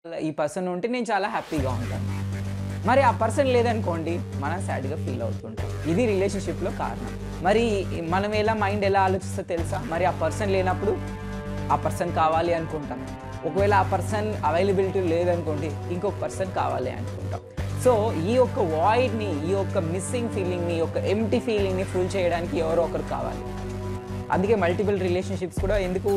ఈ పర్సన్ ఉంటే నేను చాలా హ్యాపీగా ఉంటాను. మరి ఆ పర్సన్ లేదనుకోండి మనం సాడ్‌గా ఫీల్ అవుతుంటాం. ఇది రిలేషన్‌షిప్‌లో కారణం. మరి మనం మైండ్ ఎలా ఆలోచిస్తుందో తెలుసా? మరి ఆ పర్సన్ లేనప్పుడు ఆ పర్సన్ కావాలి అనుకుంటాం. ఒకవేళ ఆ పర్సన్ అవైలబిలిటీ లేదనుకోండి ఇంకొక పర్సన్ కావాలి అనుకుంటాం. సో ఈ యొక్క వాయిడ్‌ని, ఈ యొక్క మిస్సింగ్ ఫీలింగ్‌ని, ఈ యొక్క ఎంప్టీ ఫీలింగ్‌ని ఫుల్ చేయడానికి ఎవరో ఒకరు కావాలి. అందుకే మల్టిపుల్ రిలేషన్‌షిప్స్ కూడా ఎందుకు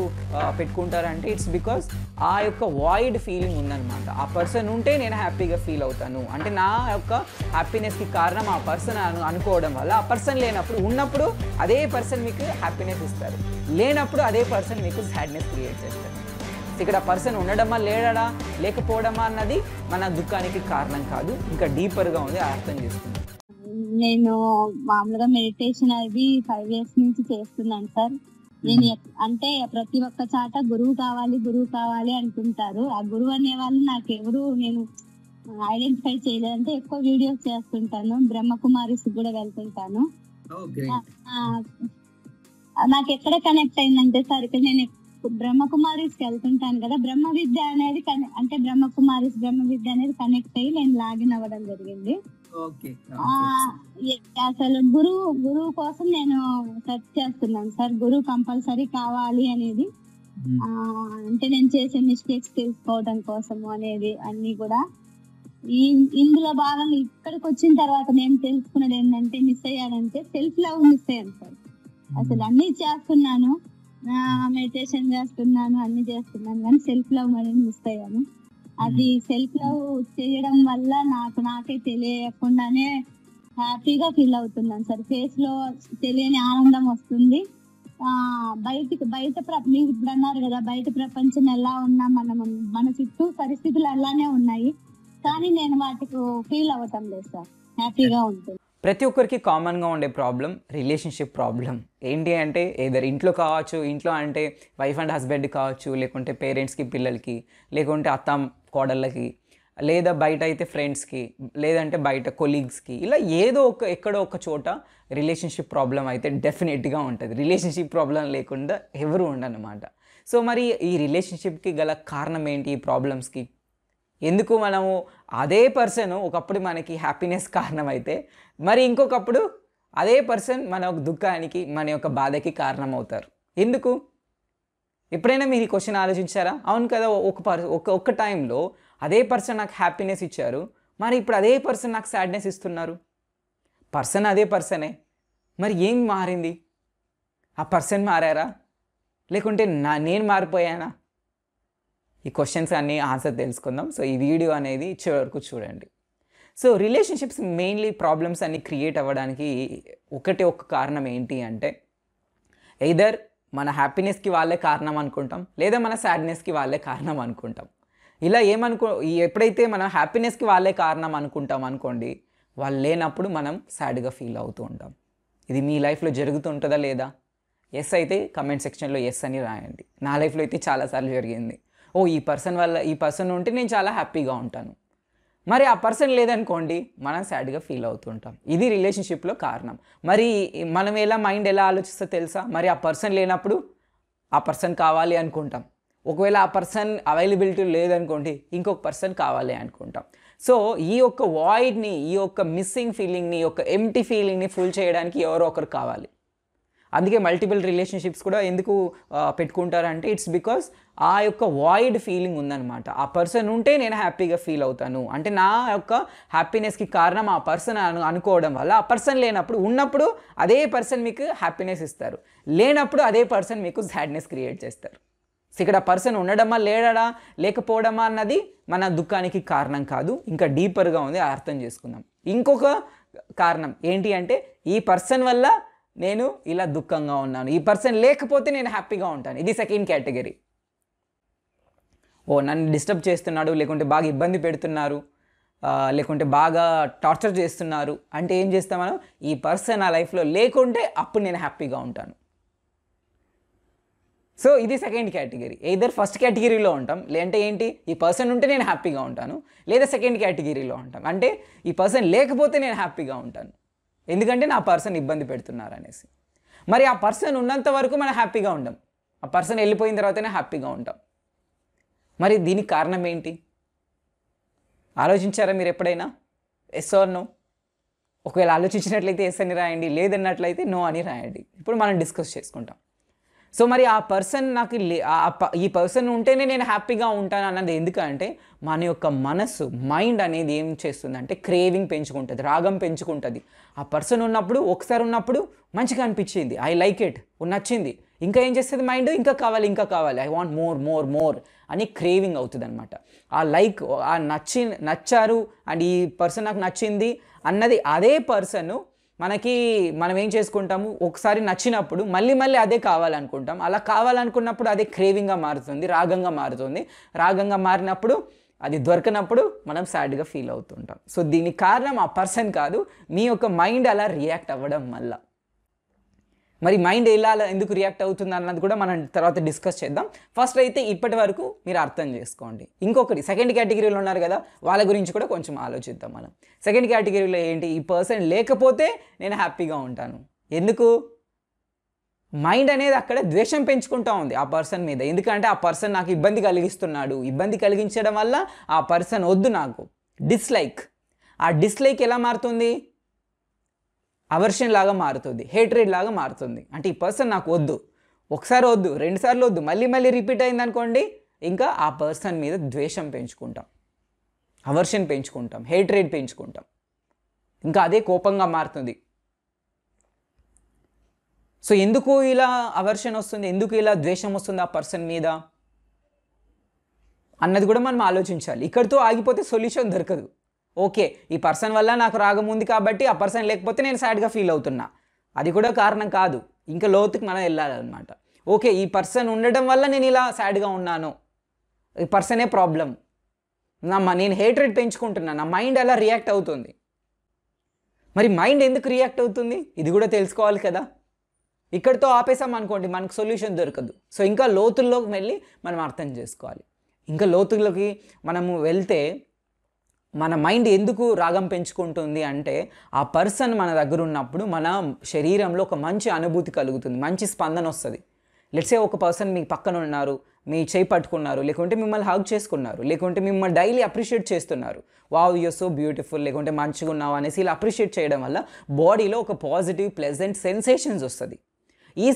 పెట్టుకుంటారంటే ఇట్స్ బికాస్ ఆ యొక్క వాయిడ్ ఫీలింగ్ ఉందన్నమాట. ఆ పర్సన్ ఉంటే నేను హ్యాపీగా ఫీల్ అవుతాను. అంటే నా యొక్క హ్యాపీనెస్‌కి కారణం ఆ పర్సన్ అనుకోవడం వల్ల ఆ పర్సన్ లేనప్పుడు ఉన్నప్పుడు అదే పర్సన్ మీకు హ్యాపీనెస్ ఇస్తారు. లేనప్పుడు అదే పర్సన్ మీకు సాడ్‌నెస్ క్రియేట్ చేస్తారు. ఇక్కడ పర్సన్ ఉండడమా లేడడా లేకపోవడమా అన్నది మన దుఃఖానికి కారణం కాదు. ఇంకా డీపర్‌గా ఉంది అర్థం చేసుకుందాం. నేను మామూలుగా మెడిటేషన్ అది 5 ఇయర్స్ నుంచి చేస్తున్నాను సార్. నేను అంటే ప్రతి ఒక్క చాట గురువు కావాలి అనుకుంటారు. ఆ గురువు అనేవాళ్ళు నాకెవరు నేను ఐడెంటిఫై చేయలేదంటే ఎక్కువ వీడియోస్ చేస్తుంటాను. బ్రహ్మకుమారిస్ కూడా వెళ్తుంటాను. నాకు ఎక్కడ కనెక్ట్ అయిందంటే సార్ ఇక్కడ నేను బ్రహ్మకుమారిస్కి వెళ్తుంటాను కదా, బ్రహ్మ విద్య అనేది అంటే బ్రహ్మకుమారిస్ బ్రహ్మ విద్య అనేది కనెక్ట్ అయ్యి నేను లాగిన్ అవ్వడం జరిగింది. అసలు గురువు కోసం నేను సెర్చ్ చేస్తున్నాను సార్. గురువు కంపల్సరీ కావాలి అనేది, అంటే నేను చేసే మిస్టేక్స్ తెలుసుకోవడం కోసము అనేది అన్ని కూడా ఇందులో భాగంగా ఇక్కడికి వచ్చిన తర్వాత నేను తెలుసుకున్నది ఏంటంటే మిస్ అయ్యానంటే సెల్ఫ్ లవ్ మిస్ అయ్యాను సార్. అసలు అన్ని చేస్తున్నాను, మెడిటేషన్ చేస్తున్నాను, అన్ని చేస్తున్నాను కానీ సెల్ఫ్ లవ్ అనేది మిస్ అయ్యాను. అది సెల్ఫ్ లవ్ చేయడం వల్ల నాకే తెలియకుండానే హ్యాపీగా ఫీల్ అవుతున్నాను సార్. ఫేస్ లో తెలియని ఆనందం వస్తుంది. మీరు ఇప్పుడు అన్నారు కదా, బయట ప్రపంచం ఎలా ఉన్నా మన చుట్టూ పరిస్థితులు అలానే ఉన్నాయి కానీ నేను వాటికి ఫీల్ అవ్వటం లేదు సార్. హ్యాపీగా ఉంటుంది. ప్రతి ఒక్కరికి కామన్గా ఉండే ప్రాబ్లం రిలేషన్షిప్ ప్రాబ్లం. ఏంటి అంటే ఏదర్ ఇంట్లో కావచ్చు, ఇంట్లో అంటే వైఫ్ అండ్ హస్బెండ్ కావచ్చు, లేకుంటే పేరెంట్స్కి పిల్లలకి, లేకుంటే అత్త కోడళ్ళకి, లేదా బయట అయితే ఫ్రెండ్స్కి, లేదంటే బయట కొలీగ్స్కి, ఇలా ఎక్కడో ఒక చోట రిలేషన్షిప్ ప్రాబ్లం అయితే డెఫినెట్గా ఉంటుంది. రిలేషన్షిప్ ప్రాబ్లం లేకుండా ఎవరు ఉండనమాట. సో మరి ఈ రిలేషన్షిప్కి గల కారణం ఏంటి? ఈ ప్రాబ్లమ్స్కి ఎందుకు మనము అదే పర్సన్ ఒకప్పుడు మనకి హ్యాపీనెస్ కారణమైతే మరి ఇంకొకప్పుడు అదే పర్సన్ మన దుఃఖానికి, మన యొక్క బాధకి కారణమవుతారు. ఎందుకు? ఎప్పుడైనా మీరు ఈ క్వశ్చన్ ఆలోచించారా? అవును కదా, ఒక్క టైంలో అదే పర్సన్ నాకు హ్యాపీనెస్ ఇచ్చారు, మరి ఇప్పుడు అదే పర్సన్ నాకు సాడ్నెస్ ఇస్తున్నారు. పర్సన్ అదే పర్సనే, మరి ఏం మారింది? ఆ పర్సన్ మారారా లేకుంటే నేను మారిపోయానా? ఈ క్వశ్చన్స్ అన్నీ ఆన్సర్ తెలుసుకుందాం. సో ఈ వీడియో అనేది చివరి వరకు చూడండి. సో రిలేషన్షిప్స్ మెయిన్లీ ప్రాబ్లమ్స్ అన్నీ క్రియేట్ అవ్వడానికి ఒక్క కారణం ఏంటి అంటే ఎయిదర్ మన హ్యాపీనెస్కి వాళ్ళే కారణం అనుకుంటాం, లేదా మన సాడ్నెస్కి వాళ్ళే కారణం అనుకుంటాం. ఇలా ఎప్పుడైతే మనం హ్యాపీనెస్కి వాళ్ళే కారణం అనుకుంటాం అనుకోండి, వాళ్ళు లేనప్పుడు మనం సాడ్గా ఫీల్ అవుతూ ఉంటాం. ఇది మీ లైఫ్లో జరుగుతుంటుందా లేదా? ఎస్ అయితే కమెంట్ సెక్షన్లో ఎస్ అని రాయండి. నా లైఫ్లో అయితే చాలాసార్లు జరిగింది. ఈ పర్సన్ ఉంటే నేను చాలా హ్యాపీగా ఉంటాను. మరి ఆ పర్సన్ లేదనుకోండి మనం సాడ్గా ఫీల్ అవుతుంటాం. ఇది రిలేషన్షిప్లో కారణం. మరి మనం మైండ్ ఎలా ఆలోచిస్తుందో తెలుసా? మరి ఆ పర్సన్ లేనప్పుడు ఆ పర్సన్ కావాలి అనుకుంటాం. ఒకవేళ ఆ పర్సన్ అవైలబిలిటీ లేదనుకోండి ఇంకొక పర్సన్ కావాలి అనుకుంటాం. సో ఈ యొక్క వాయిడ్ని, ఈ యొక్క మిస్సింగ్ ఫీలింగ్ని, ఈ యొక్క ఎంప్టీ ఫీలింగ్ని ఫుల్ చేయడానికి ఎవరో ఒకరు కావాలి. అందుకే మల్టిపుల్ రిలేషన్షిప్స్ కూడా ఎందుకు పెట్టుకుంటారంటే ఇట్స్ బికాస్ ఆ యొక్క వాయిడ్ ఫీలింగ్ ఉందన్నమాట. ఆ పర్సన్ ఉంటే నేను హ్యాపీగా ఫీల్ అవుతాను. అంటే నా యొక్క హ్యాపీనెస్కి కారణం ఆ పర్సన్ అనుకోవడం వల్ల ఆ పర్సన్ లేనప్పుడు ఉన్నప్పుడు అదే పర్సన్ మీకు హ్యాపీనెస్ ఇస్తారు. లేనప్పుడు అదే పర్సన్ మీకు సాడ్నెస్ క్రియేట్ చేస్తారు. సో ఇక్కడ పర్సన్ ఉండడమా లేడడా లేకపోవడమా అన్నది మన దుఃఖానికి కారణం కాదు. ఇంకా డీపర్గా ఉంది అర్థం చేసుకుందాం. ఇంకొక కారణం ఏంటి అంటే ఈ పర్సన్ వల్ల నేను ఇలా దుఃఖంగా ఉన్నాను, ఈ పర్సన్ లేకపోతే నేను హ్యాపీగా ఉంటాను. ఇది సెకండ్ కేటగిరీ. నన్ను డిస్టర్బ్ చేస్తున్నాడు, లేకుంటే బాగా ఇబ్బంది పెడుతున్నారు, లేకుంటే బాగా టార్చర్ చేస్తున్నారు అంటే ఏం చేస్తాం మనం? ఈ పర్సన్ నా లైఫ్లో లేకుంటే అప్పుడు నేను హ్యాపీగా ఉంటాను. సో ఇది సెకండ్ కేటగిరీ. ఎయిదర్ ఫస్ట్ కేటగిరీలో ఉంటాం, లేదంటే ఏంటి ఈ పర్సన్ ఉంటే నేను హ్యాపీగా ఉంటాను, లేదా సెకండ్ కేటగిరీలో ఉంటాం అంటే ఈ పర్సన్ లేకపోతే నేను హ్యాపీగా ఉంటాను ఎందుకంటే నా పర్సన్ ఇబ్బంది పెడుతున్నారు అనేసి. మరి ఆ పర్సన్ ఉన్నంత వరకు మనం హ్యాపీగా ఉండం, ఆ పర్సన్ వెళ్ళిపోయిన తర్వాతనే హ్యాపీగా ఉంటాం. మరి దీనికి కారణం ఏంటి? ఆలోచించారా మీరు ఎప్పుడైనా? Yes or no? ఒకవేళ ఆలోచించినట్లయితే ఎస్ అని రాయండి, లేదన్నట్లయితే నో అని రాయండి. ఇప్పుడు మనం డిస్కస్ చేసుకుంటాం. సో మరి ఆ పర్సన్ నాకు ఈ పర్సన్ ఉంటేనే నేను హ్యాపీగా ఉంటాను అన్నది ఎందుకంటే మన యొక్క మనసు మైండ్ అనేది ఏం చేస్తుందంటే క్రేవింగ్ పెంచుకుంటుంది, రాగం పెంచుకుంటుంది. ఆ పర్సన్ ఉన్నప్పుడు ఒకసారి ఉన్నప్పుడు మంచిగా అనిపించింది, ఐ లైక్ ఇట్, నచ్చింది, ఇంకా ఏం చేస్తుంది మైండ్, ఇంకా కావాలి ఇంకా కావాలి, I want more more more అని క్రేవింగ్ అవుతుంది అనమాట. ఆ లైక్ ఆ నచ్చారు అండ్ ఈ పర్సన్ నాకు నచ్చింది అన్నది అదే పర్సన్ మనం ఏం చేసుకుంటాము, ఒకసారి నచ్చినప్పుడు మళ్ళీ మళ్ళీ అదే కావాలనుకుంటాం. అలా కావాలనుకున్నప్పుడు అదే క్రేవింగ్గా మారుతుంది, రాగంగా మారుతుంది. రాగంగా మారినప్పుడు అది దొరకనప్పుడు మనం సాడ్గా ఫీల్ అవుతుంటాం. సో దీనికి కారణం ఆ పర్సన్ కాదు, మీ యొక్క మైండ్ అలా రియాక్ట్ అవ్వడం వల్ల. మరి మైండ్ ఎందుకు రియాక్ట్ అవుతుంది అన్నది కూడా మనం తర్వాత డిస్కస్ చేద్దాం. ఫస్ట్ అయితే ఇప్పటి వరకు మీరు అర్థం చేసుకోండి. ఇంకొకటి సెకండ్ కేటగిరీలో ఉన్నారు కదా, వాళ్ళ గురించి కూడా కొంచెం ఆలోచిద్దాం మనం. సెకండ్ కేటగిరీలో ఏంటి, ఈ పర్సన్ లేకపోతే నేను హ్యాపీగా ఉంటాను. ఎందుకు? మైండ్ అనేది అక్కడ ద్వేషం పెంచుకుంటూ ఉంది ఆ పర్సన్ మీద. ఎందుకంటే ఆ పర్సన్ నాకు ఇబ్బంది కలిగిస్తున్నాడు, ఇబ్బంది కలిగించడం వల్ల ఆ పర్సన్ వద్దు నాకు, డిస్లైక్. ఆ డిస్లైక్ ఎలా మారుతుంది? అవర్షన్ లాగా మారుతుంది, హేట్రేడ్ లాగా మారుతుంది. అంటే ఈ పర్సన్ నాకు వద్దు, ఒకసారి వద్దు, రెండుసార్లు వద్దు, మళ్ళీ మళ్ళీ రిపీట్ అయింది అనుకోండి, ఇంకా ఆ పర్సన్ మీద ద్వేషం పెంచుకుంటాం, అవర్షన్ పెంచుకుంటాం, హేట్రేడ్ పెంచుకుంటాం, ఇంకా అదే కోపంగా మారుతుంది. సో ఎందుకు ఇలా అవర్షన్ వస్తుంది, ఎందుకు ఇలా ద్వేషం వస్తుంది ఆ పర్సన్ మీద అన్నది కూడా మనం ఆలోచించాలి. ఇక్కడితో ఆగిపోతే సొల్యూషన్ దొరకదు. ఓకే, ఈ పర్సన్ వల్ల నాకు రాగం ఉంది కాబట్టి ఆ పర్సన్ లేకపోతే నేను సాడ్గా ఫీల్ అవుతున్నా, అది కూడా కారణం కాదు. ఇంకా లోతుకి మనం వెళ్ళాలన్నమాట. ఓకే, ఈ పర్సన్ ఉండటం వల్ల నేను ఇలా సాడ్గా ఉన్నాను, ఈ పర్సనే ప్రాబ్లం, నేను హేట్రేడ్ పెంచుకుంటున్నాను, నా మైండ్ అలా రియాక్ట్ అవుతుంది. మరి మైండ్ ఎందుకు రియాక్ట్ అవుతుంది ఇది కూడా తెలుసుకోవాలి కదా. ఇక్కడితో ఆపేసాం అనుకోండి, మనకు సొల్యూషన్ దొరకదు. సో ఇంకా లోతుల్లోకి వెళ్ళి మనం అర్థం చేసుకోవాలి. ఇంకా లోతుల్లోకి మనము వెళ్తే మన మైండ్ ఎందుకు రాగం పెంచుకుంటుంది అంటే, ఆ పర్సన్ మన దగ్గర ఉన్నప్పుడు మన శరీరంలో ఒక మంచి అనుభూతి కలుగుతుంది, మంచి స్పందన వస్తుంది. లెట్సే ఒక పర్సన్ మీ పక్కన ఉన్నారు, మీ చేయి పట్టుకున్నారు, లేకుంటే మిమ్మల్ని హగ్ చేసుకున్నారు, లేకుంటే మిమ్మల్ని డైలీ అప్రిషియేట్ చేస్తున్నారు, వావ్ యూర్ సో బ్యూటిఫుల్, లేకుంటే మంచిగా ఉన్నావు అనేసి ఇలా అప్రిషియేట్ చేయడం వల్ల బాడీలో ఒక పాజిటివ్ ప్లెజెంట్ సెన్సేషన్స్ వస్తుంది. ఈ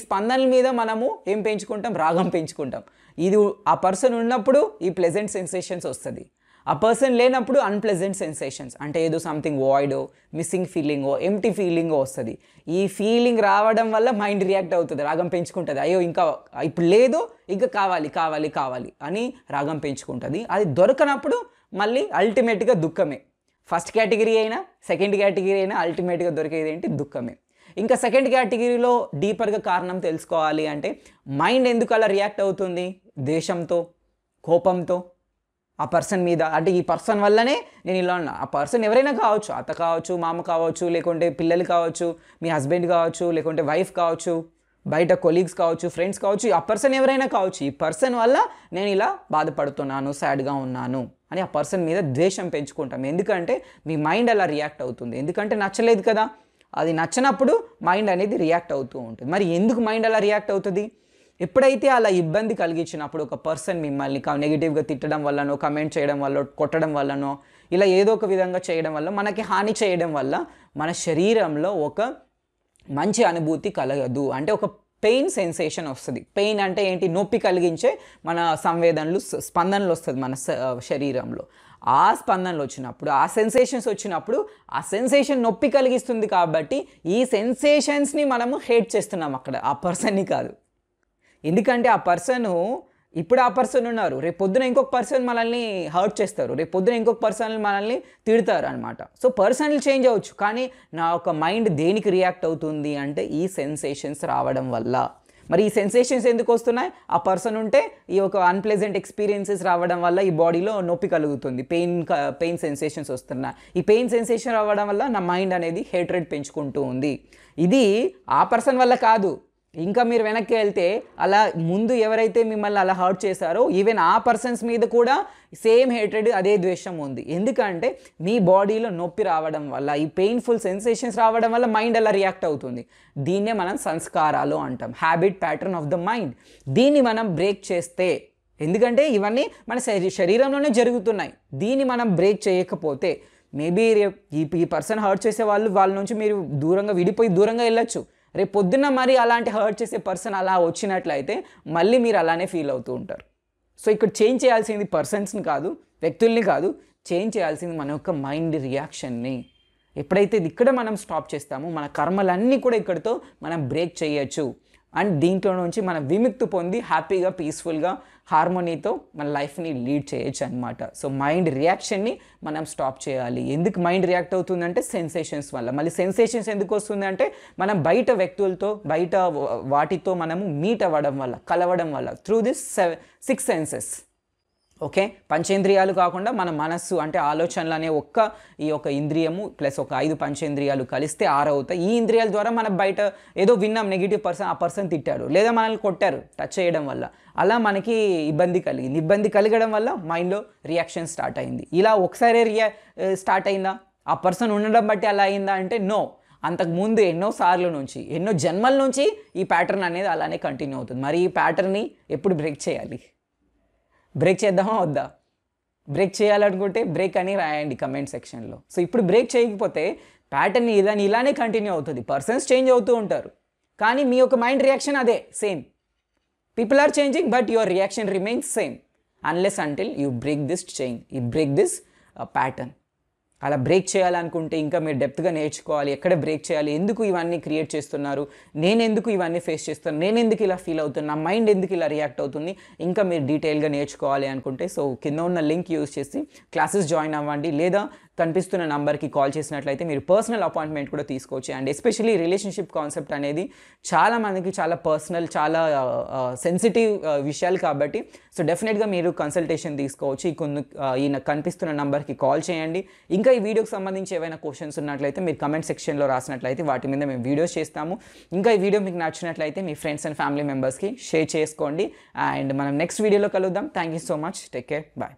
స్పందనల మీద మనము ఏం పెంచుకుంటాం, రాగం పెంచుకుంటాం. ఇది ఆ పర్సన్ ఉన్నప్పుడు ఈ ప్లెజెంట్ సెన్సేషన్స్ వస్తుంది, ఆ పర్సన్ లేనప్పుడు అన్ప్లెజెంట్ సెన్సేషన్స్, అంటే ఏదో సంథింగ్ వాయిడో, మిస్సింగ్ ఫీలింగో, ఎంప్టీ ఫీలింగో వస్తుంది. ఈ ఫీలింగ్ రావడం వల్ల మైండ్ రియాక్ట్ అవుతుంది, రాగం పెంచుకుంటుంది. అయ్యో ఇంకా ఇప్పుడు లేదు, ఇంకా కావాలి కావాలి కావాలి అని రాగం పెంచుకుంటుంది. అది దొరకనప్పుడు మళ్ళీ అల్టిమేట్గా దుఃఖమే. ఫస్ట్ కేటగిరీ అయినా సెకండ్ కేటగిరీ అయినా అల్టిమేట్గా దొరికేది ఏంటి, దుఃఖమే. ఇంకా సెకండ్ కేటగిరీలో డీపర్గా కారణం తెలుసుకోవాలి అంటే, మైండ్ ఎందుకు అలా రియాక్ట్ అవుతుంది, ద్వేషంతో, కోపంతో ఆ పర్సన్ మీద. అంటే ఈ పర్సన్ వల్లనే నేను ఇలా ఉన్నా. ఆ పర్సన్ ఎవరైనా కావచ్చు, అత్త కావచ్చు, మామ కావచ్చు, లేకుంటే పిల్లలు కావచ్చు, మీ హస్బెండ్ కావచ్చు, లేకుంటే వైఫ్ కావచ్చు, బయట కొలీగ్స్ కావచ్చు, ఫ్రెండ్స్ కావచ్చు, ఆ పర్సన్ ఎవరైనా కావచ్చు. ఈ పర్సన్ వల్ల నేను ఇలా బాధపడుతున్నాను, సాడ్గా ఉన్నాను అని ఆ పర్సన్ మీద ద్వేషం పెంచుకుంటాం. ఎందుకంటే మీ మైండ్ అలా రియాక్ట్ అవుతుంది, ఎందుకంటే నచ్చలేదు కదా. అది నచ్చినప్పుడు మైండ్ అనేది రియాక్ట్ అవుతూ ఉంటుంది. మరి ఎందుకు మైండ్ అలా రియాక్ట్ అవుతుంది? ఎప్పుడైతే అలా ఇబ్బంది కలిగించినప్పుడు ఒక పర్సన్ మిమ్మల్ని నెగిటివ్గా తిట్టడం వల్లనో, కమెంట్ చేయడం వల్ల, కొట్టడం వల్లనో, ఇలా ఏదో ఒక విధంగా చేయడం వల్ల, మనకి హాని చేయడం వల్ల మన శరీరంలో ఒక మంచి అనుభూతి కలగదు. అంటే ఒక పెయిన్ సెన్సేషన్ వస్తుంది. పెయిన్ అంటే ఏంటి, నొప్పి కలిగించే మన సంవేదనలు, స్పందనలు వస్తుంది మన శరీరంలో. ఆ స్పందనలు వచ్చినప్పుడు, ఆ సెన్సేషన్స్ వచ్చినప్పుడు, ఆ సెన్సేషన్ నొప్పి కలిగిస్తుంది కాబట్టి ఈ సెన్సేషన్స్ని మనము హేట్ చేస్తున్నాం అక్కడ, ఆ పర్సన్ని కాదు. ఎందుకంటే ఆ పర్సను ఇప్పుడు ఆ పర్సన్ ఉన్నారు, రేపు పొద్దున ఇంకొక పర్సన్ మనల్ని హర్ట్ చేస్తారు, రేపు పొద్దున ఇంకొక పర్సన్ మనల్ని తిడతారు అనమాట. సో పర్సనల్ చేంజ్ అవ్వచ్చు, కానీ నా ఒక మైండ్ దేనికి రియాక్ట్ అవుతుంది అంటే ఈ సెన్సేషన్స్ రావడం వల్ల. మరి ఈ సెన్సేషన్స్ ఎందుకు వస్తున్నాయి? ఆ పర్సన్ ఉంటే ఈ ఒక అన్ప్లెజెంట్ ఎక్స్పీరియన్సెస్ రావడం వల్ల ఈ బాడీలో నొప్పి కలుగుతుంది, పెయిన్ సెన్సేషన్స్ వస్తున్నాయి. ఈ పెయిన్ సెన్సేషన్ రావడం వల్ల నా మైండ్ అనేది హేట్రేడ్ పెంచుకుంటూ ఉంది. ఇది ఆ పర్సన్ వల్ల కాదు, ఇంకా మీరు వెనక్కి వెళ్తే అలా ముందు ఎవరైతే మిమ్మల్ని అలా హర్ట్ చేశారో ఈవెన్ ఆ పర్సన్స్ మీద కూడా సేమ్ హేట్రెడ్, అదే ద్వేషం ఉంది. ఎందుకంటే మీ బాడీలో నొప్పి రావడం వల్ల, ఈ పెయిన్ఫుల్ సెన్సేషన్స్ రావడం వల్ల మైండ్ అలా రియాక్ట్ అవుతుంది. దీన్నే మనం సంస్కారాలు అంటాం, habit pattern of the mind. దీన్ని మనం బ్రేక్ చేస్తే ఎందుకంటే ఇవన్నీ మన శరీరంలోనే జరుగుతున్నాయి. దీన్ని మనం బ్రేక్ చేయకపోతే మేబీ ఈ పర్సన్ హర్ట్ చేసే వాళ్ళ నుంచి మీరు దూరంగా విడిపోయి దూరంగా వెళ్ళొచ్చు. రేపు పొద్దున్న మరి అలాంటి హర్ట్ చేసే పర్సన్ అలా వచ్చినట్లయితే మళ్ళీ మీరు అలానే ఫీల్ అవుతూ ఉంటారు. సో ఇక్కడ చేంజ్ చేయాల్సింది పర్సన్స్ని కాదు, వ్యక్తుల్ని కాదు, చేంజ్ చేయాల్సింది మన యొక్క మైండ్ రియాక్షన్ని. ఎప్పుడైతే ఇక్కడ మనం స్టాప్ చేస్తామో మన కర్మలన్నీ కూడా ఇక్కడితో మనం బ్రేక్ చేయొచ్చు. అండ్ దీంట్లో నుంచి మనం విముక్తి పొంది హ్యాపీగా పీస్ఫుల్గా హార్మోనీతో మన లైఫ్ని లీడ్ చేయొచ్చు అనమాట. సో మైండ్ రియాక్షన్ని మనం స్టాప్ చేయాలి. ఎందుకు మైండ్ రియాక్ట్ అవుతుందంటే సెన్సేషన్స్ వల్ల. మళ్ళీ సెన్సేషన్స్ ఎందుకు వస్తుందంటే మనం బయట వ్యక్తులతో బయట వాటితో మనము మీట్ అవ్వడం వల్ల, కలవడం వల్ల, త్రూ దిస్ 6 సెన్సెస్. ఓకే, పంచేంద్రియాలు కాకుండా మన మనస్సు అంటే ఆలోచనలు అనే ఈ యొక్క ఇంద్రియము ప్లస్ ఒక 5 పంచేంద్రియాలు కలిస్తే 6 అవుతాయి. ఈ ఇంద్రియాల ద్వారా మనం బయట ఏదో విన్నాం నెగిటివ్ పర్సన్, ఆ పర్సన్ తిట్టాడు లేదా మనల్ని కొట్టారు టచ్ చేయడం వల్ల, అలా మనకి ఇబ్బంది కలగడం వల్ల మైండ్లో రియాక్షన్ స్టార్ట్ అయింది. ఇలా ఒకసారి స్టార్ట్ అయిందా, ఆ పర్సన్ ఉండడం బట్టి అలా అయిందా అంటే నో. అంతకుముందు ఎన్నో సార్లు నుంచి, ఎన్నో జన్మల నుంచి ఈ ప్యాటర్న్ అనేది అలానే కంటిన్యూ అవుతుంది. మరి ఈ ప్యాటర్న్ని ఎప్పుడు బ్రేక్ చేయాలి? బ్రేక్ చేద్దామా వద్దా? బ్రేక్ చేయాలనుకుంటే బ్రేక్ అని రాయండి కమెంట్ సెక్షన్లో. సో ఇప్పుడు బ్రేక్ చేయకపోతే ప్యాటర్న్ ఇలానే కంటిన్యూ అవుతుంది. పర్సన్స్ చేంజ్ అవుతూ ఉంటారు కానీ మీ యొక్క మైండ్ రియాక్షన్ అదే same. People are changing but your reaction remains same unless until you break this chain, you break this pattern. అలా బ్రేక్ చేయాలనుకుంటే ఇంకా మీరు డెప్త్గా నేర్చుకోవాలి. ఎక్కడ బ్రేక్ చేయాలి, ఎందుకు ఇవన్నీ క్రియేట్ చేస్తున్నారు, నేను ఎందుకు ఇవన్నీ ఫేస్ చేస్తాను, నేను ఎందుకు ఇలా ఫీల్ అవుతున్నా, నా మైండ్ ఎందుకు ఇలా రియాక్ట్ అవుతుంది, ఇంకా మీరు డీటెయిల్గా నేర్చుకోవాలి అనుకుంటే సో కింద ఉన్న లింక్ యూజ్ చేసి క్లాసెస్ జాయిన్ అవ్వండి. లేదా కనిపిస్తున్న నంబర్కి కాల్ చేసినట్లయితే మీరు పర్సనల్ అపాయింట్మెంట్ కూడా తీసుకోవచ్చు. అండ్ ఎస్పెషల్లీ రిలేషన్షిప్ కాన్సెప్ట్ అనేది చాలా మందికి చాలా పర్సనల్, చాలా సెన్సిటివ్ విషయాలు కాబట్టి సో డెఫినెట్గా మీరు కన్సల్టేషన్ తీసుకోవచ్చు. ఈ కనిపిస్తున్న నంబర్కి కాల్ చేయండి. ఇంకా ఈ వీడియోకి సంబంధించి ఏవైనా క్వశ్చన్స్ ఉన్నట్లయితే మీరు కమెంట్ సెక్షన్లో రాసినట్లయితే వాటి మీద మేము వీడియోస్ చేస్తాము. ఇంకా ఈ వీడియో మీకు నచ్చినట్లయితే మీ ఫ్రెండ్స్ అండ్ ఫ్యామిలీ మెంబర్స్కి షేర్ చేసుకోండి. అండ్ మనం నెక్స్ట్ వీడియోలో కలుద్దాం. Thank you so much. Take care. Bye.